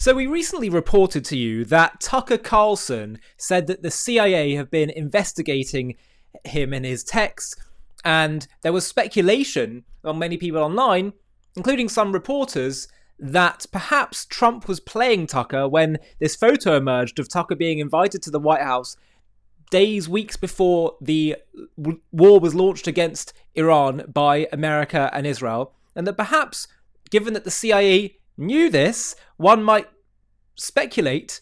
So we recently reported to you that Tucker Carlson said that the CIA have been investigating him and his texts, and there was speculation on many people online, including some reporters, that perhaps Trump was playing Tucker when this photo emerged of Tucker being invited to the White House days, weeks before the war was launched against Iran by America and Israel, and that perhaps, given that the CIA knew this, one might speculate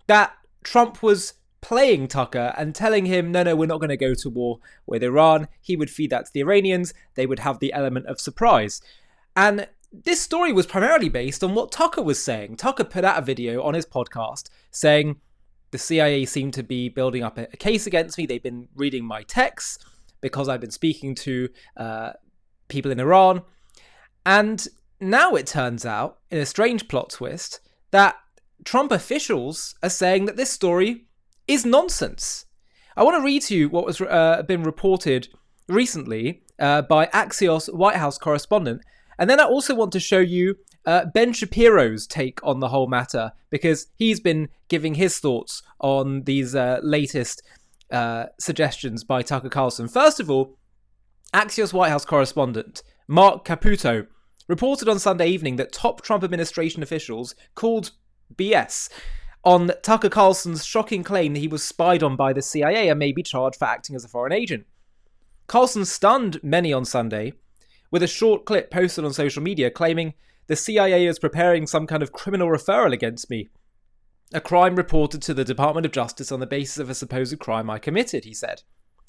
that Trump was playing Tucker and telling him, no, we're not going to go to war with Iran. He would feed that to the Iranians. They would have the element of surprise. And this story was primarily based on what Tucker was saying. Tucker put out a video on his podcast saying the CIA seemed to be building up a case against me. They've been reading my texts because I've been speaking to people in Iran. And now it turns out, in a strange plot twist, that Trump officials are saying that this story is nonsense. I want to read to you what was been reported recently by Axios White House correspondent. And then I also want to show you Ben Shapiro's take on the whole matter, because he's been giving his thoughts on these latest suggestions by Tucker Carlson. First of all, Axios White House correspondent Mark Caputo reported on Sunday evening that top Trump administration officials called BS on Tucker Carlson's shocking claim that he was spied on by the CIA and may be charged for acting as a foreign agent. Carlson stunned many on Sunday with a short clip posted on social media claiming the CIA is preparing some kind of criminal referral against me. A crime reported to the Department of Justice on the basis of a supposed crime I committed, he said.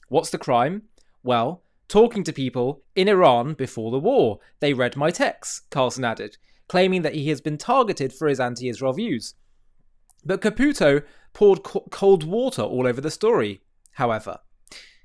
What's the crime? Well, talking to people in Iran before the war. They read my texts, Carlson added, claiming that he has been targeted for his anti-Israel views. But Caputo poured cold water all over the story, however.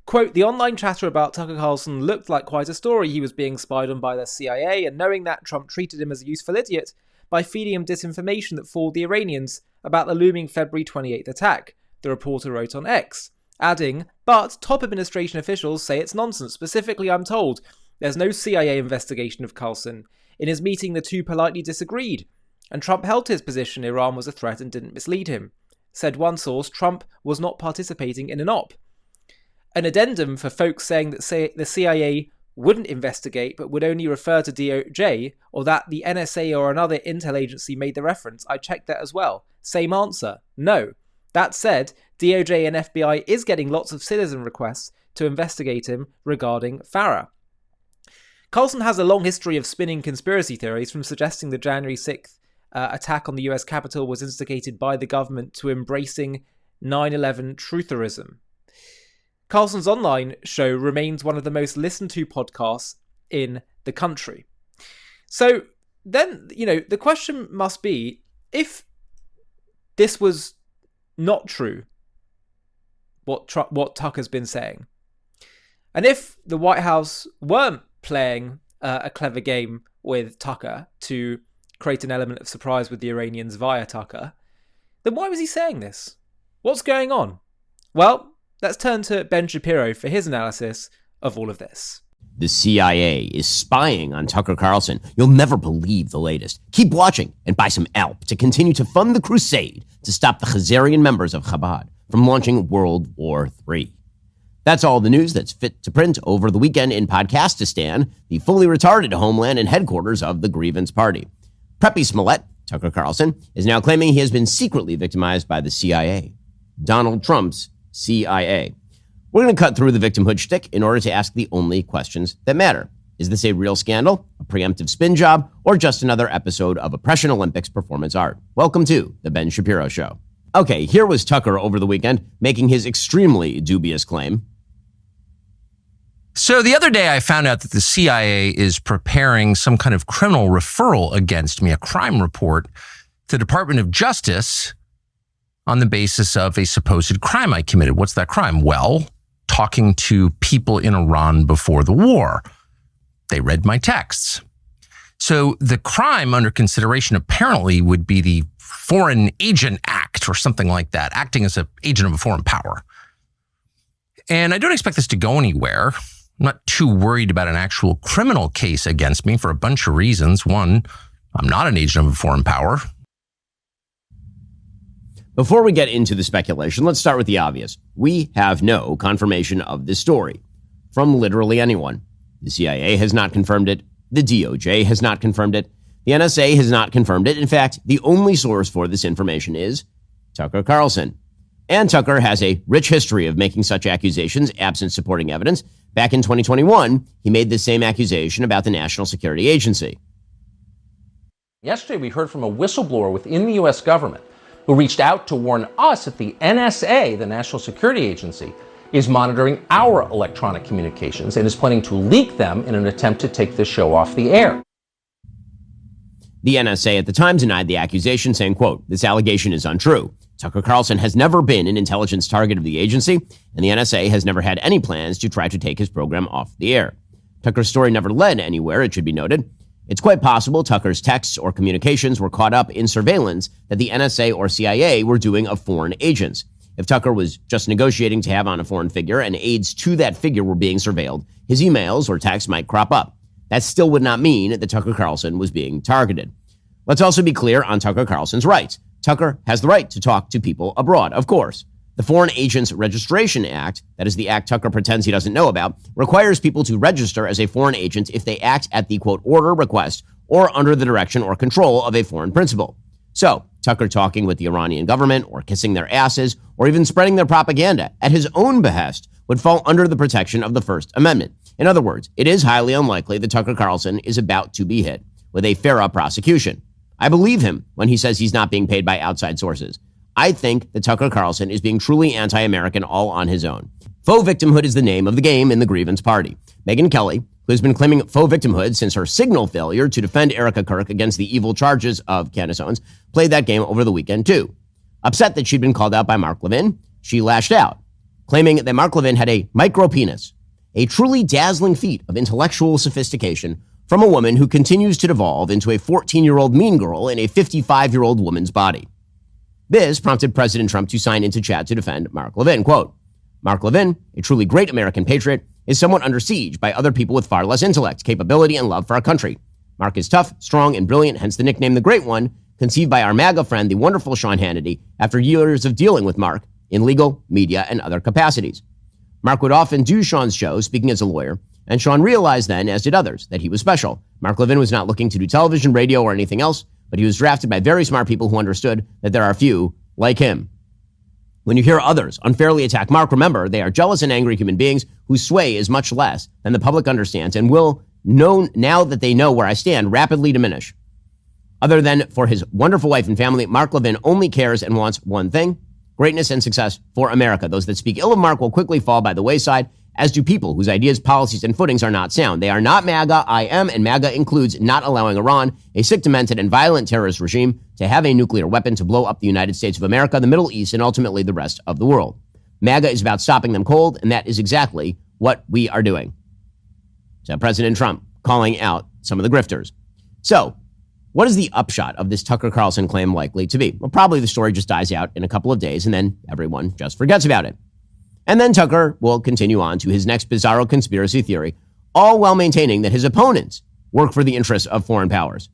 Quote, the online chatter about Tucker Carlson looked like quite a story. He was being spied on by the CIA, and knowing that, Trump treated him as a useful idiot by feeding him disinformation that fooled the Iranians about the looming February 28th attack, the reporter wrote on X, adding, but top administration officials say it's nonsense. Specifically, I'm told there's no CIA investigation of Carlson. In his meeting, the two politely disagreed, and Trump held his position Iran was a threat and didn't mislead him. Said one source, Trump was not participating in an op. An addendum for folks saying that the CIA wouldn't investigate but would only refer to DOJ, or that the NSA or another intel agency made the reference. I checked that as well. Same answer. No. That said, DOJ and FBI is getting lots of citizen requests to investigate him regarding Farah. Carlson has a long history of spinning conspiracy theories, from suggesting the January 6th attack on the US Capitol was instigated by the government to embracing 9/11 trutherism. Carlson's online show remains one of the most listened to podcasts in the country. So then, the question must be, if this was not true, what Tucker's been saying, and if the White House weren't playing a clever game with Tucker to create an element of surprise with the Iranians via Tucker, then why was he saying this? What's going on? Well, let's turn to Ben Shapiro for his analysis of all of this. The CIA is spying on Tucker Carlson. You'll never believe the latest. Keep watching and buy some ALP to continue to fund the crusade to stop the Khazarian members of Chabad from launching World War III. That's all the news that's fit to print over the weekend in Podcastistan, the fully retarded homeland and headquarters of the Grievance Party. Preppy Smollett, Tucker Carlson, is now claiming he has been secretly victimized by the CIA. Donald Trump's CIA. We're going to cut through the victimhood shtick in order to ask the only questions that matter. Is this a real scandal, a preemptive spin job, or just another episode of Oppression Olympics performance art? Welcome to The Ben Shapiro Show. Okay, here was Tucker over the weekend making his extremely dubious claim. So the other day I found out that the CIA is preparing some kind of criminal referral against me, a crime report to the Department of Justice on the basis of a supposed crime I committed. What's that crime? Well, talking to people in Iran before the war. They read my texts. So the crime under consideration apparently would be the Foreign Agent Act or something like that, acting as an agent of a foreign power. And I don't expect this to go anywhere. I'm not too worried about an actual criminal case against me for a bunch of reasons. One, I'm not an agent of a foreign power. Before we get into the speculation, let's start with the obvious. We have no confirmation of this story from literally anyone. The CIA has not confirmed it. The DOJ has not confirmed it. The NSA has not confirmed it. In fact, the only source for this information is Tucker Carlson. And Tucker has a rich history of making such accusations absent supporting evidence. Back in 2021, he made the same accusation about the National Security Agency. Yesterday, we heard from a whistleblower within the U.S. government who reached out to warn us that the NSA, the National Security Agency, is monitoring our electronic communications and is planning to leak them in an attempt to take this show off the air. The NSA at the time denied the accusation, saying, quote, "This allegation is untrue. Tucker Carlson has never been an intelligence target of the agency, and the NSA has never had any plans to try to take his program off the air." Tucker's story never led anywhere, it should be noted. It's quite possible Tucker's texts or communications were caught up in surveillance that the NSA or CIA were doing of foreign agents. If Tucker was just negotiating to have on a foreign figure and aides to that figure were being surveilled, his emails or texts might crop up. That still would not mean that Tucker Carlson was being targeted. Let's also be clear on Tucker Carlson's rights. Tucker has the right to talk to people abroad, of course. The Foreign Agents Registration Act, that is the act Tucker pretends he doesn't know about, requires people to register as a foreign agent if they act at the, quote, order, request, or under the direction or control of a foreign principal. So, Tucker talking with the Iranian government, or kissing their asses, or even spreading their propaganda at his own behest would fall under the protection of the First Amendment. In other words, it is highly unlikely that Tucker Carlson is about to be hit with a FARA prosecution. I believe him when he says he's not being paid by outside sources. I think that Tucker Carlson is being truly anti-American all on his own. Faux victimhood is the name of the game in the grievance party. Megyn Kelly, who has been claiming faux victimhood since her signal failure to defend Erica Kirk against the evil charges of Candace Owens, played that game over the weekend too. Upset that she'd been called out by Mark Levin, she lashed out, claiming that Mark Levin had a micro-penis, a truly dazzling feat of intellectual sophistication from a woman who continues to devolve into a 14-year-old mean girl in a 55-year-old woman's body. This prompted President Trump to sign into chat to defend Mark Levin. Quote, "Mark Levin, a truly great American patriot, is somewhat under siege by other people with far less intellect, capability, and love for our country. Mark is tough, strong, and brilliant, hence the nickname The Great One, conceived by our MAGA friend, the wonderful Sean Hannity, after years of dealing with Mark in legal, media, and other capacities. Mark would often do Sean's show, speaking as a lawyer, and Sean realized then, as did others, that he was special. Mark Levin was not looking to do television, radio, or anything else, but he was drafted by very smart people who understood that there are few like him. When you hear others unfairly attack Mark, remember they are jealous and angry human beings whose sway is much less than the public understands and will, know now that they know where I stand, rapidly diminish. Other than for his wonderful wife and family, Mark Levin only cares and wants one thing: greatness and success for America. Those that speak ill of Mark will quickly fall by the wayside, as do people whose ideas, policies, and footings are not sound. They are not MAGA, I am, and MAGA includes not allowing Iran, a sick, demented, and violent terrorist regime, to have a nuclear weapon to blow up the United States of America, the Middle East, and ultimately the rest of the world. MAGA is about stopping them cold, and that is exactly what we are doing." So President Trump calling out some of the grifters. So, what is the upshot of this Tucker Carlson claim likely to be? Well, probably the story just dies out in a couple of days, and then everyone just forgets about it. And then Tucker will continue on to his next bizarro conspiracy theory, all while maintaining that his opponents work for the interests of foreign powers.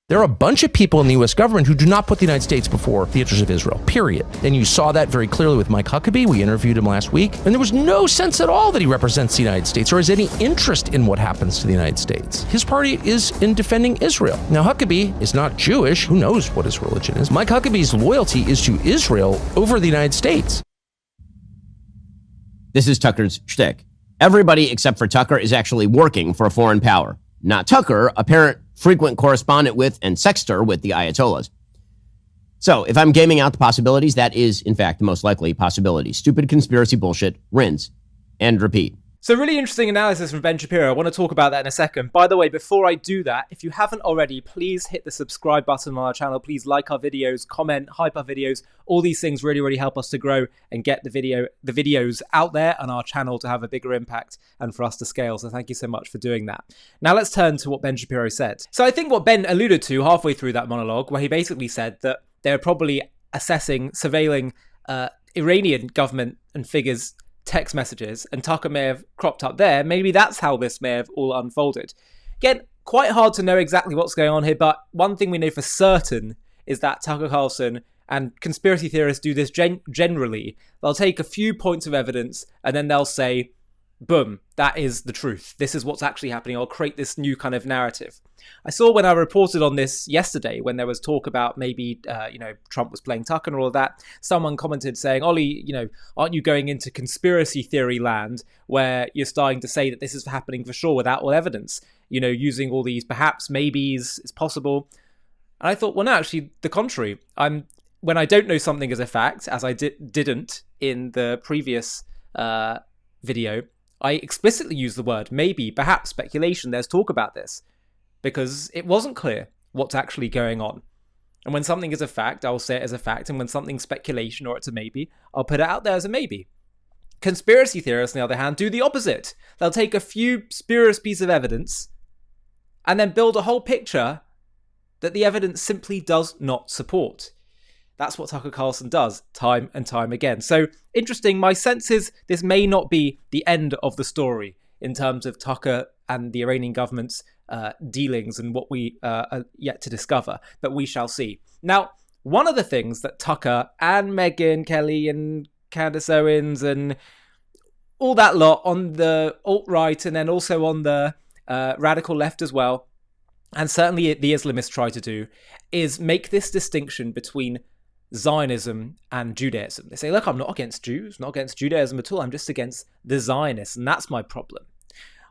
There are a bunch of people in the U.S. government who do not put the United States before the interests of Israel, period. And you saw that very clearly with Mike Huckabee. We interviewed him last week, and there was no sense at all that he represents the United States or has any interest in what happens to the United States. His party is in defending Israel. Now, Huckabee is not Jewish. Who knows what his religion is? Mike Huckabee's loyalty is to Israel over the United States. This is Tucker's shtick. Everybody except for Tucker is actually working for a foreign power. Not Tucker, apparent frequent correspondent with and sexter with the Ayatollahs. So if I'm gaming out the possibilities, that is, in fact, the most likely possibility. Stupid conspiracy bullshit, rinse and repeat. So really interesting analysis from Ben Shapiro. I want to talk about that in a second. By the way, before I do that, if you haven't already, please hit the subscribe button on our channel. Please like our videos, comment, hype our videos. All these things really help us to grow and get the videos out there on our channel to have a bigger impact and for us to scale. So thank you so much for doing that. Now let's turn to what Ben Shapiro said. So I think what Ben alluded to halfway through that monologue, where he basically said that they're probably surveilling Iranian government and figures' text messages, and Tucker may have cropped up there. Maybe that's how this may have all unfolded. Again, quite hard to know exactly what's going on here, but one thing we know for certain is that Tucker Carlson and conspiracy theorists do this generally. They'll take a few points of evidence and then they'll say, boom, that is the truth. This is what's actually happening. I'll create this new kind of narrative. I saw when I reported on this yesterday, when there was talk about maybe, Trump was playing Tucker and all of that, someone commented saying, Ollie, aren't you going into conspiracy theory land where you're starting to say that this is happening for sure without all evidence, using all these perhaps, maybes, it's possible. And I thought, well, no, actually, the contrary. When I don't know something as a fact, as I didn't in the previous video, I explicitly use the word maybe, perhaps, speculation. There's talk about this because it wasn't clear what's actually going on. And when something is a fact, I'll say it as a fact. And when something's speculation or it's a maybe, I'll put it out there as a maybe. Conspiracy theorists, on the other hand, do the opposite. They'll take a few spurious pieces of evidence and then build a whole picture that the evidence simply does not support. That's what Tucker Carlson does time and time again. So interesting. My sense is this may not be the end of the story in terms of Tucker and the Iranian government's dealings and what we are yet to discover, but we shall see. Now, one of the things that Tucker and Megyn Kelly and Candace Owens and all that lot on the alt-right and then also on the radical left as well, and certainly the Islamists try to do, is make this distinction between Zionism and Judaism. They say, look, I'm not against Jews, not against Judaism at all. I'm just against the Zionists, and that's my problem.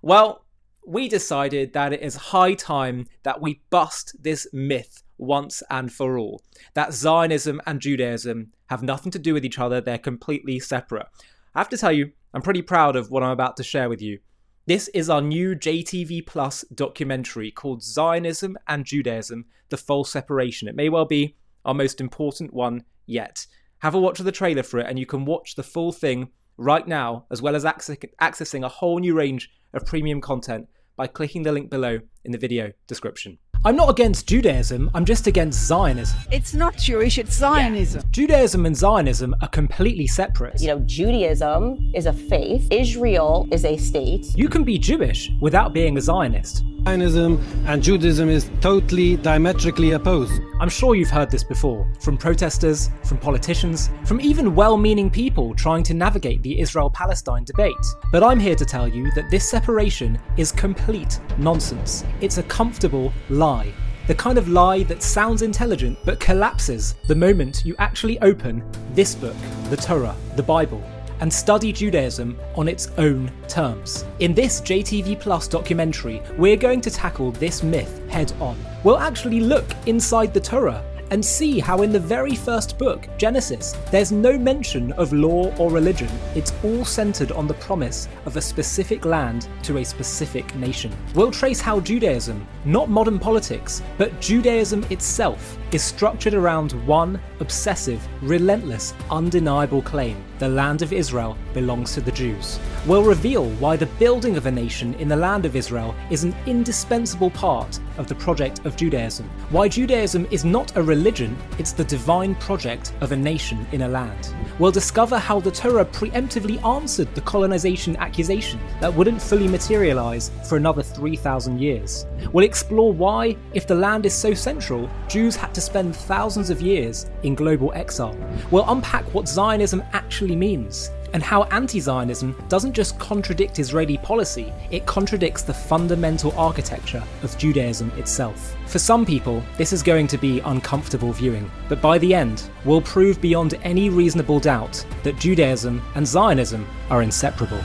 Well, we decided that it is high time that we bust this myth once and for all, that Zionism and Judaism have nothing to do with each other. They're completely separate. I have to tell you, I'm pretty proud of what I'm about to share with you. This is our new JTV Plus documentary called Zionism and Judaism, The False Separation. It may well be our most important one yet. Have a watch of the trailer for it, and you can watch the full thing right now, as well as accessing a whole new range of premium content by clicking the link below in the video description. I'm not against Judaism, I'm just against Zionism. It's not Jewish, it's Zionism. Judaism and Zionism are completely separate. Judaism is a faith, Israel is a state. You can be Jewish without being a Zionist. Zionism and Judaism is totally diametrically opposed. I'm sure you've heard this before, from protesters, from politicians, from even well-meaning people trying to navigate the Israel-Palestine debate. But I'm here to tell you that this separation is complete nonsense. It's a comfortable lie. The kind of lie that sounds intelligent but collapses the moment you actually open this book, the Torah, the Bible, and study Judaism on its own terms. In this JTV Plus documentary, we're going to tackle this myth head on. We'll actually look inside the Torah and see how in the very first book, Genesis, there's no mention of law or religion. It's all centered on the promise of a specific land to a specific nation. We'll trace how Judaism, not modern politics, but Judaism itself, is structured around one obsessive, relentless, undeniable claim: the land of Israel belongs to the Jews. We'll reveal why the building of a nation in the land of Israel is an indispensable part of the project of Judaism. Why Judaism is not a religion, it's the divine project of a nation in a land. We'll discover how the Torah preemptively answered the colonization accusation that wouldn't fully materialize for another 3,000 years. We'll explore why, if the land is so central, Jews had to spend thousands of years in global exile. We'll unpack what Zionism actually means, and how anti-Zionism doesn't just contradict Israeli policy, it contradicts the fundamental architecture of Judaism itself. For some people, this is going to be uncomfortable viewing, but by the end, we'll prove beyond any reasonable doubt that Judaism and Zionism are inseparable.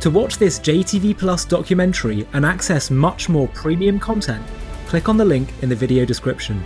To watch this JTV Plus documentary and access much more premium content, click on the link in the video description.